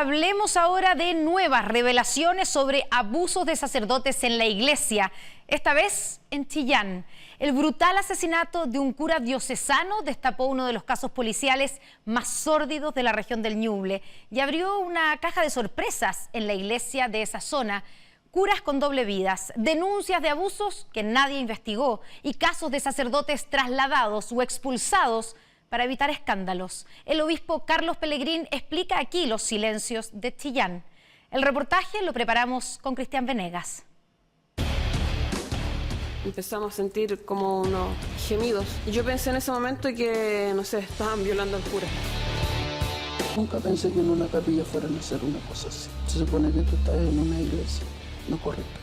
hablemos ahora de nuevas revelaciones sobre abusos de sacerdotes en la iglesia, esta vez en Chillán. El brutal asesinato de un cura diocesano destapó uno de los casos policiales más sórdidos de la región del Ñuble y abrió una caja de sorpresas en la iglesia de esa zona. Curas con doble vidas, denuncias de abusos que nadie investigó y casos de sacerdotes trasladados o expulsados para evitar escándalos. El obispo Carlos Pellegrín explica aquí los silencios de Chillán. El reportaje lo preparamos con Cristian Venegas. Empezamos a sentir como unos gemidos. Y yo pensé en ese momento que, no sé, estaban violando al cura. Nunca pensé que en una capilla fueran a hacer una cosa así. Se supone que tú estás en una iglesia, no correcto.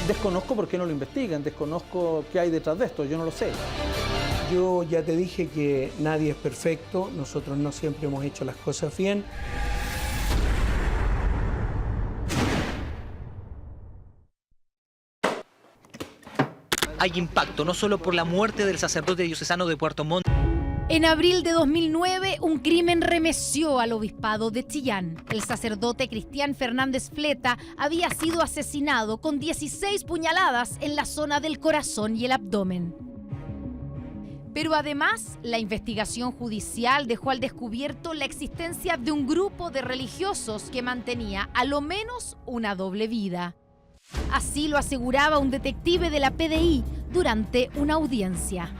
Desconozco por qué no lo investigan, desconozco qué hay detrás de esto, yo no lo sé. Yo ya te dije que nadie es perfecto, nosotros no siempre hemos hecho las cosas bien. Hay impacto, no solo por la muerte del sacerdote diocesano de Puerto Montt. En abril de 2009, un crimen remeció al obispado de Chillán. El sacerdote Cristian Fernández Fleta había sido asesinado con 16 puñaladas en la zona del corazón y el abdomen. Pero además, la investigación judicial dejó al descubierto la existencia de un grupo de religiosos que mantenía a lo menos una doble vida. Así lo aseguraba un detective de la PDI durante una audiencia.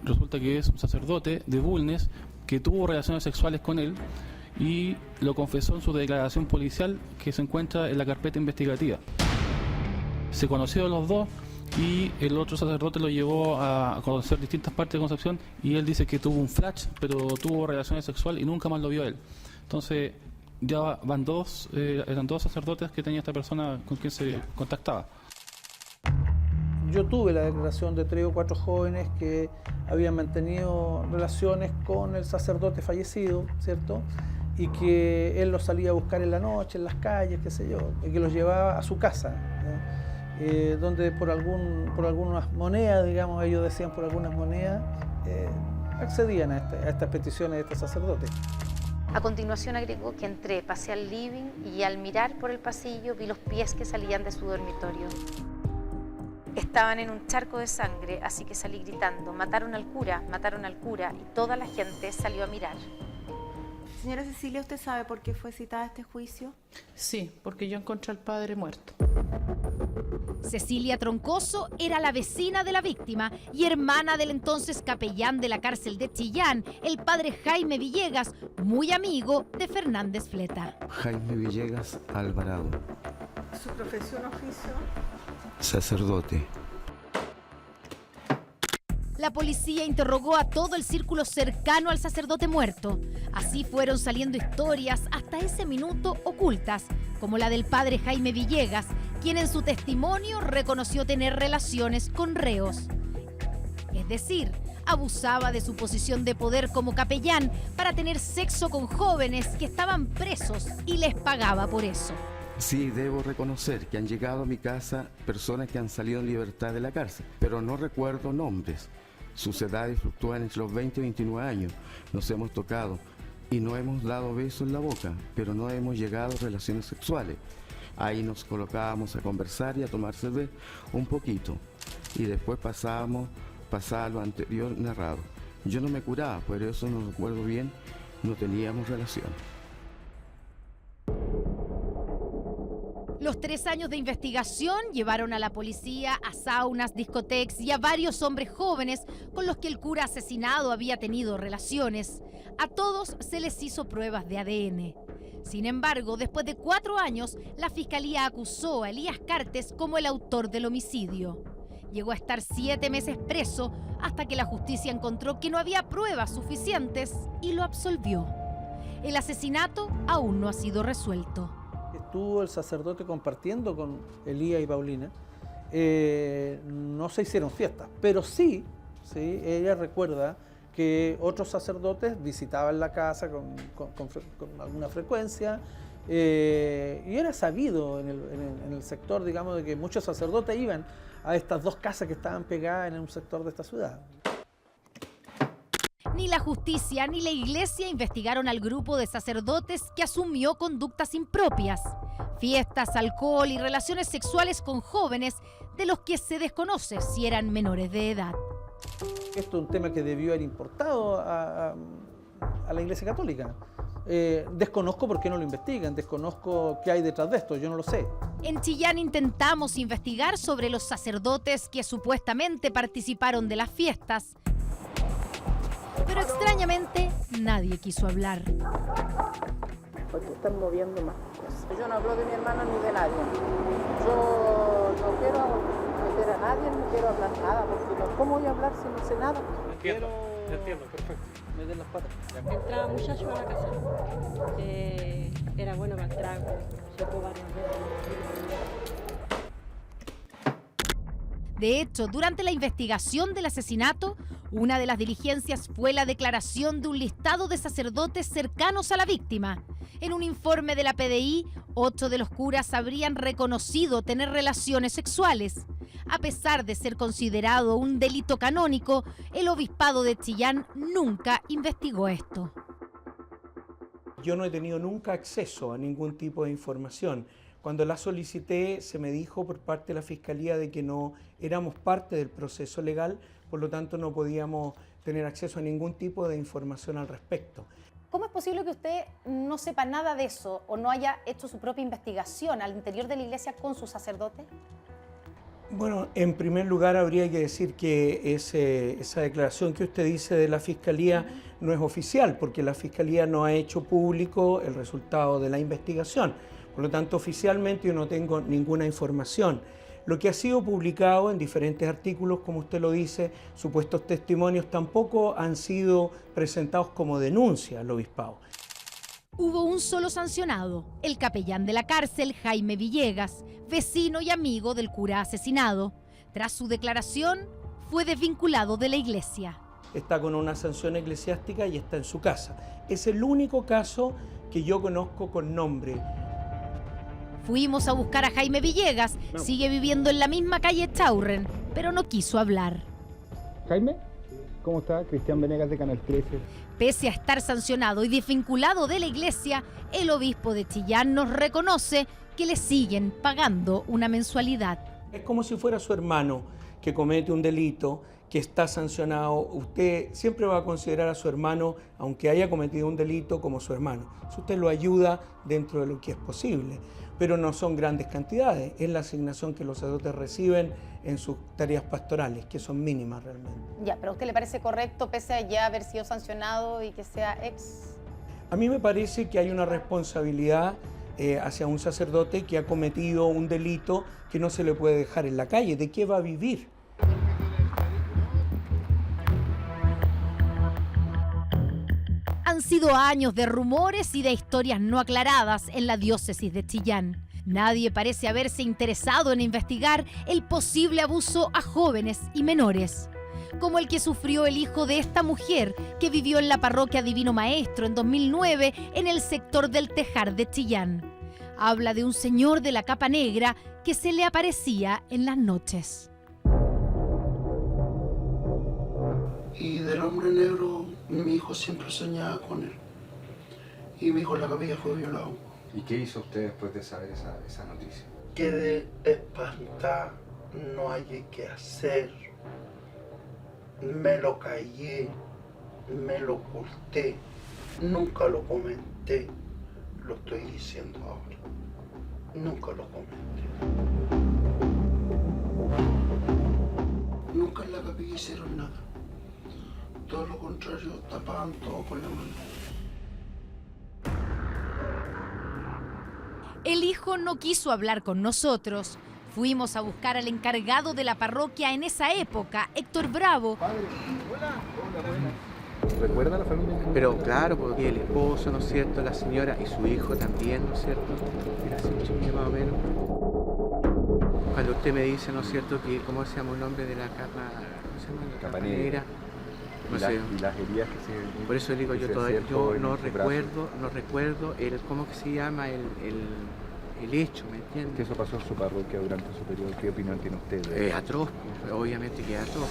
Resulta que es un sacerdote de Bulnes que tuvo relaciones sexuales con él y lo confesó en su declaración policial que se encuentra en la carpeta investigativa. Se conocieron los dos y el otro sacerdote lo llevó a conocer distintas partes de Concepción y él dice que tuvo un flash, pero tuvo relaciones sexuales y nunca más lo vio él. Entonces ya eran dos sacerdotes que tenía esta persona con quien se contactaba. Yo tuve la declaración de 3 o 4 jóvenes que habían mantenido relaciones con el sacerdote fallecido, ¿cierto? Y que él los salía a buscar en la noche, en las calles, qué sé yo, y que los llevaba a su casa, ¿no? Donde por algunas monedas, digamos, ellos decían por algunas monedas, accedían a estas peticiones de este sacerdote. A continuación agregó que entré, pasé al living y al mirar por el pasillo vi los pies que salían de su dormitorio. Estaban en un charco de sangre, así que salí gritando, mataron al cura, y toda la gente salió a mirar. Señora Cecilia, ¿usted sabe por qué fue citada a este juicio? Sí, porque yo encontré al padre muerto. Cecilia Troncoso era la vecina de la víctima y hermana del entonces capellán de la cárcel de Chillán, el padre Jaime Villegas, muy amigo de Fernández Fleta. Jaime Villegas Alvarado. ¿Su profesión, oficio? Sacerdote. La policía interrogó a todo el círculo cercano al sacerdote muerto. Así fueron saliendo historias hasta ese minuto ocultas, como la del padre Jaime Villegas, quien en su testimonio reconoció tener relaciones con reos. Es decir, abusaba de su posición de poder como capellán para tener sexo con jóvenes que estaban presos y les pagaba por eso. Sí, debo reconocer que han llegado a mi casa personas que han salido en libertad de la cárcel, pero no recuerdo nombres. Sus edades fluctúan entre los 20 y 29 años. Nos hemos tocado y no hemos dado besos en la boca, pero no hemos llegado a relaciones sexuales. Ahí nos colocábamos a conversar y a tomar cerveza un poquito. Y después pasaba lo anterior narrado. Yo no me curaba, pero eso no recuerdo bien, no teníamos relación. Los 3 años de investigación llevaron a la policía a saunas, discotecas y a varios hombres jóvenes con los que el cura asesinado había tenido relaciones. A todos se les hizo pruebas de ADN. Sin embargo, después de 4 años, la fiscalía acusó a Elías Cartes como el autor del homicidio. Llegó a estar 7 meses preso hasta que la justicia encontró que no había pruebas suficientes y lo absolvió. El asesinato aún no ha sido resuelto. Estuvo el sacerdote compartiendo con Elías y Paulina, no se hicieron fiestas, pero sí, ella recuerda que otros sacerdotes visitaban la casa con alguna frecuencia, y era sabido en el sector, digamos, de que muchos sacerdotes iban a estas 2 casas que estaban pegadas en un sector de esta ciudad. Ni la justicia ni la iglesia investigaron al grupo de sacerdotes que asumió conductas impropias. Fiestas, alcohol y relaciones sexuales con jóvenes de los que se desconoce si eran menores de edad. Esto es un tema que debió haber importado a la Iglesia Católica. Desconozco por qué no lo investigan, desconozco qué hay detrás de esto, yo no lo sé. En Chillán intentamos investigar sobre los sacerdotes que supuestamente participaron de las fiestas, pero extrañamente nadie quiso hablar. Porque están moviendo más cosas. Yo no hablo de mi hermano ni de nadie. Yo no quiero meter a nadie, no quiero hablar nada, porque ¿cómo voy a hablar si no sé nada? Entiendo, perfecto. Meter las patas. Entraba muchacho a la casa. Era bueno para el trago, se fue varias veces. De hecho, durante la investigación del asesinato, una de las diligencias fue la declaración de un listado de sacerdotes cercanos a la víctima. En un informe de la PDI, 8 de los curas habrían reconocido tener relaciones sexuales. A pesar de ser considerado un delito canónico, el obispado de Chillán nunca investigó esto. Yo no he tenido nunca acceso a ningún tipo de información. Cuando la solicité, se me dijo por parte de la Fiscalía de que no éramos parte del proceso legal, por lo tanto no podíamos tener acceso a ningún tipo de información al respecto. ¿Cómo es posible que usted no sepa nada de eso o no haya hecho su propia investigación al interior de la iglesia con sus sacerdotes? Bueno, en primer lugar habría que decir que esa declaración que usted dice de la Fiscalía no es oficial, porque la Fiscalía no ha hecho público el resultado de la investigación. Por lo tanto, oficialmente yo no tengo ninguna información. Lo que ha sido publicado en diferentes artículos, como usted lo dice, supuestos testimonios, tampoco han sido presentados como denuncia al obispado. Hubo un solo sancionado, el capellán de la cárcel, Jaime Villegas, vecino y amigo del cura asesinado. Tras su declaración, fue desvinculado de la iglesia. Está con una sanción eclesiástica y está en su casa. Es el único caso que yo conozco con nombre. Fuimos a buscar a Jaime Villegas, sigue viviendo en la misma calle Chaurren, pero no quiso hablar. Jaime, ¿cómo está? Cristian Venegas de Canal 13. Pese a estar sancionado y desvinculado de la iglesia, el obispo de Chillán nos reconoce que le siguen pagando una mensualidad. Es como si fuera su hermano que comete un delito, que está sancionado. Usted siempre va a considerar a su hermano, aunque haya cometido un delito, como su hermano. Si usted lo ayuda dentro de lo que es posible, pero no son grandes cantidades. Es la asignación que los sacerdotes reciben en sus tareas pastorales, que son mínimas realmente. Ya, pero ¿a usted le parece correcto, pese a ya haber sido sancionado y que sea ex? A mí me parece que hay una responsabilidad hacia un sacerdote que ha cometido un delito que no se le puede dejar en la calle. ¿De qué va a vivir? Han sido años de rumores y de historias no aclaradas en la diócesis de Chillán. Nadie parece haberse interesado en investigar el posible abuso a jóvenes y menores, como el que sufrió el hijo de esta mujer que vivió en la parroquia Divino Maestro en 2009 en el sector del Tejar de Chillán. Habla de un señor de la capa negra que se le aparecía en las noches. Y del hombre negro, mi hijo siempre soñaba con él. Y mi hijo en la capilla fue violado. ¿Y qué hizo usted después de saber esa noticia? Quedé espantada, no hallé qué hacer. Me lo callé, me lo oculté, nunca lo comenté. Lo estoy diciendo ahora. Nunca lo comenté. Nunca en la capilla hicieron nada. Todo lo contrario, tapaban todo con la mano. El hijo no quiso hablar con nosotros. Fuimos a buscar al encargado de la parroquia en esa época, Héctor Bravo. ¿Recuerda la familia? Pero claro, porque el esposo, ¿no es cierto?, la señora y su hijo también, ¿no es cierto? Era así, chiquillo, más o menos. Cuando usted me dice, ¿no es cierto?, que cómo se llama el nombre de la capa, ¿cómo se llama? La capa negra. No sé. Y las heridas que se... Por eso digo, yo no recuerdo el, ¿cómo que se llama? El hecho, ¿me entiende? ¿Qué eso pasó en su parroquia durante su periodo? ¿Qué opinión tiene usted? Atroz, obviamente que es atroz.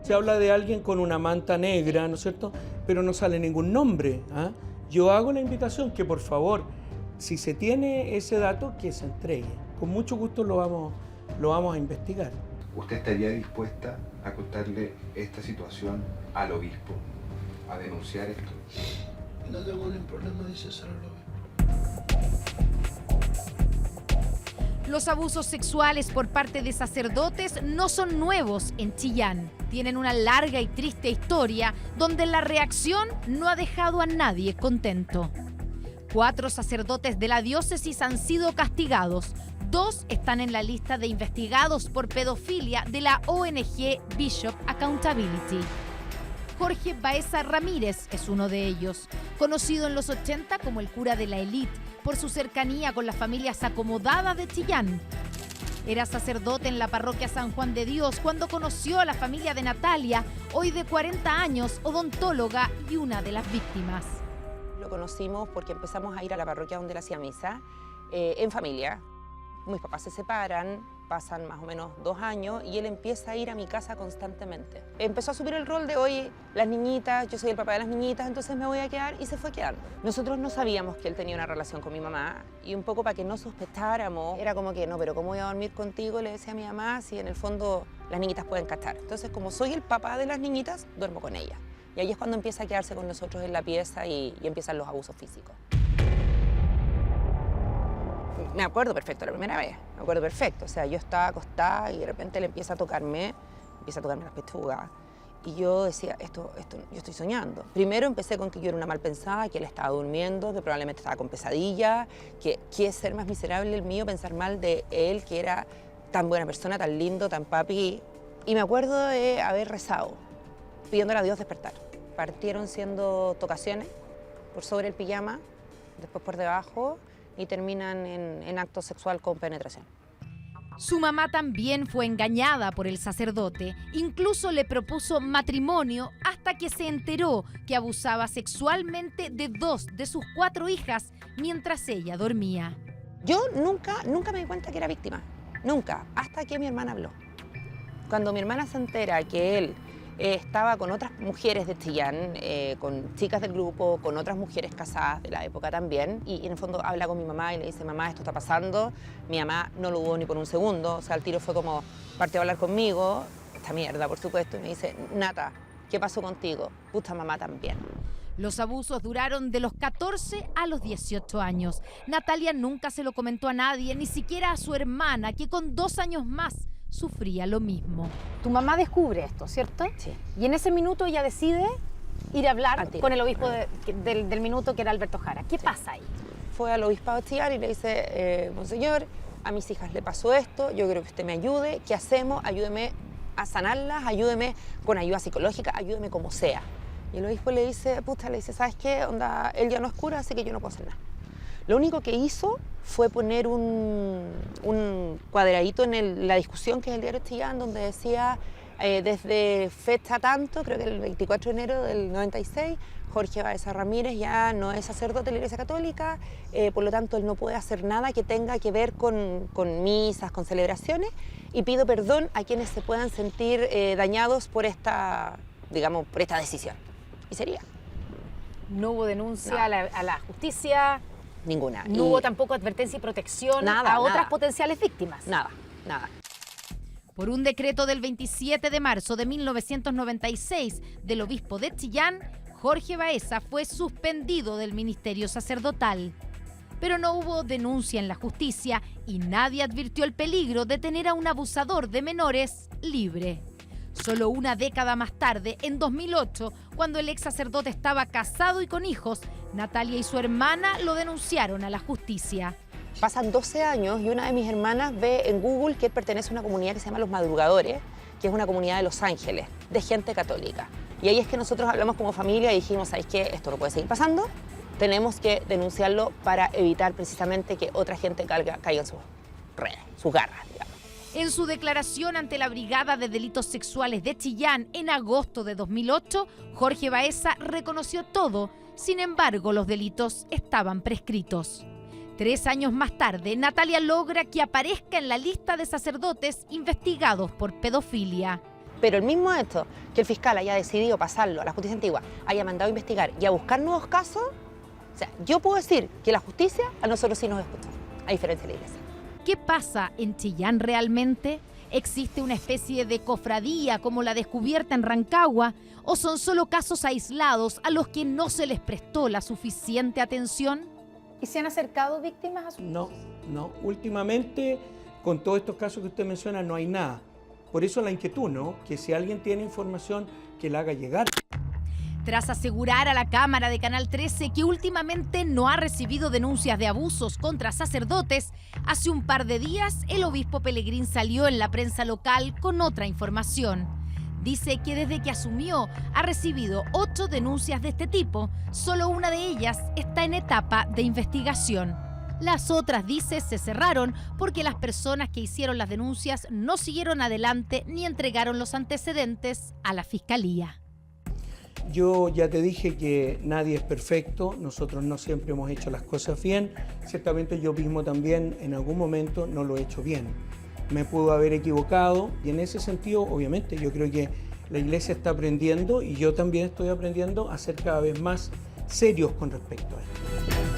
Se habla de alguien con una manta negra, ¿no es cierto? Pero no sale ningún nombre. ¿Ah? Yo hago la invitación que por favor, si se tiene ese dato, que se entregue. Con mucho gusto lo vamos a investigar. ¿Usted estaría dispuesta a contarle esta situación al obispo, a denunciar esto? No tengo ningún problema, dice Sara López. Los abusos sexuales por parte de sacerdotes no son nuevos en Chillán. Tienen una larga y triste historia donde la reacción no ha dejado a nadie contento. 4 sacerdotes de la diócesis han sido castigados. 2 están en la lista de investigados por pedofilia de la ONG Bishop Accountability. Jorge Baeza Ramírez es uno de ellos, conocido en los 80 como el cura de la élite por su cercanía con las familias acomodadas de Chillán. Era sacerdote en la parroquia San Juan de Dios cuando conoció a la familia de Natalia, hoy de 40 años, odontóloga y una de las víctimas. Lo conocimos porque empezamos a ir a la parroquia donde él hacía misa, en familia. Mis papás se separan, pasan más o menos 2 años y él empieza a ir a mi casa constantemente. Empezó a asumir el rol de, oye, las niñitas, yo soy el papá de las niñitas, entonces me voy a quedar, y se fue quedando. Nosotros no sabíamos que él tenía una relación con mi mamá y un poco para que no sospecháramos, era como que, no, pero ¿cómo voy a dormir contigo? Le decía a mi mamá, si en el fondo las niñitas pueden cachar. Entonces, como soy el papá de las niñitas, duermo con ellas. Y ahí es cuando empieza a quedarse con nosotros en la pieza y empiezan los abusos físicos. Me acuerdo perfecto la primera vez, me acuerdo perfecto. O sea, yo estaba acostada y de repente él empieza a tocarme las pechugas. Y yo decía, esto, yo estoy soñando. Primero empecé con que yo era una mal pensada, que él estaba durmiendo, que probablemente estaba con pesadilla, que es ser más miserable el mío, pensar mal de él, que era tan buena persona, tan lindo, tan papi. Y me acuerdo de haber rezado, pidiéndole a Dios despertar. Partieron siendo tocaciones por sobre el pijama, después por debajo, y terminan en acto sexual con penetración. Su mamá también fue engañada por el sacerdote, incluso le propuso matrimonio hasta que se enteró que abusaba sexualmente de 2 de sus 4 hijas mientras ella dormía. Yo nunca me di cuenta que era víctima, nunca, hasta que mi hermana habló. Cuando mi hermana se entera que él estaba con otras mujeres de Chillán, con chicas del grupo, con otras mujeres casadas de la época también, y en el fondo habla con mi mamá y le dice, mamá, esto está pasando. Mi mamá no lo dudó ni por un segundo, o sea, el tiro fue como, partió a hablar conmigo, esta mierda, por supuesto, y me dice, Nata, ¿qué pasó contigo? Puta, mamá también. Los abusos duraron de los 14 a los 18 años. Natalia nunca se lo comentó a nadie, ni siquiera a su hermana, que con 2 años más sufría lo mismo. Tu mamá descubre esto, ¿cierto? Sí. Y en ese minuto ella decide ir a hablar con el obispo del minuto, que era Alberto Jara. ¿Qué pasa ahí? Fue al obispado de Chillán y le dice, monseñor, a mis hijas le pasó esto, yo creo que usted me ayude, ¿qué hacemos? Ayúdeme a sanarlas, ayúdeme con ayuda psicológica, ayúdeme como sea. Y el obispo le dice, ¿sabes qué? Onda, él ya no es cura, así que yo no puedo hacer nada. Lo único que hizo fue poner un cuadradito en la discusión, que es el diario Chillán, donde decía, desde fecha tanto, creo que el 24 de enero del 96, Jorge Baeza Ramírez ya no es sacerdote de la Iglesia Católica, por lo tanto él no puede hacer nada que tenga que ver con misas, con celebraciones, y pido perdón a quienes se puedan sentir dañados por esta decisión. Y sería. No hubo denuncia a la justicia. Ninguna. No hubo tampoco advertencia y protección a otras potenciales víctimas. Nada. Por un decreto del 27 de marzo de 1996 del obispo de Chillán, Jorge Baeza fue suspendido del ministerio sacerdotal. Pero no hubo denuncia en la justicia y nadie advirtió el peligro de tener a un abusador de menores libre. Solo una década más tarde, en 2008, cuando el ex sacerdote estaba casado y con hijos, Natalia y su hermana lo denunciaron a la justicia. Pasan 12 años y una de mis hermanas ve en Google que él pertenece a una comunidad que se llama Los Madrugadores, que es una comunidad de Los Ángeles, de gente católica. Y ahí es que nosotros hablamos como familia y dijimos, ¿sabéis qué? Esto no puede seguir pasando, tenemos que denunciarlo para evitar precisamente que otra gente caiga en sus redes, sus garras, digamos. En su declaración ante la Brigada de Delitos Sexuales de Chillán en agosto de 2008, Jorge Baeza reconoció todo. Sin embargo, los delitos estaban prescritos. 3 años más tarde, Natalia logra que aparezca en la lista de sacerdotes investigados por pedofilia. Pero el mismo hecho que el fiscal haya decidido pasarlo a la justicia antigua, haya mandado a investigar y a buscar nuevos casos, o sea, yo puedo decir que la justicia a nosotros sí nos escucha, a diferencia de la iglesia. ¿Qué pasa en Chillán realmente? ¿Existe una especie de cofradía como la descubierta en Rancagua? ¿O son solo casos aislados a los que no se les prestó la suficiente atención? ¿Y se han acercado víctimas a su No. Últimamente, con todos estos casos que usted menciona, no hay nada. Por eso la inquietud, ¿no? Que si alguien tiene información, que la haga llegar. Tras asegurar a la Cámara de Canal 13 que últimamente no ha recibido denuncias de abusos contra sacerdotes, hace un par de días el obispo Pelegrín salió en la prensa local con otra información. Dice que desde que asumió ha recibido 8 denuncias de este tipo, solo una de ellas está en etapa de investigación. Las otras, dice, se cerraron porque las personas que hicieron las denuncias no siguieron adelante ni entregaron los antecedentes a la Fiscalía. Yo ya te dije que nadie es perfecto, nosotros no siempre hemos hecho las cosas bien, ciertamente yo mismo también en algún momento no lo he hecho bien. Me pudo haber equivocado y en ese sentido, obviamente, yo creo que la iglesia está aprendiendo y yo también estoy aprendiendo a ser cada vez más serios con respecto a esto.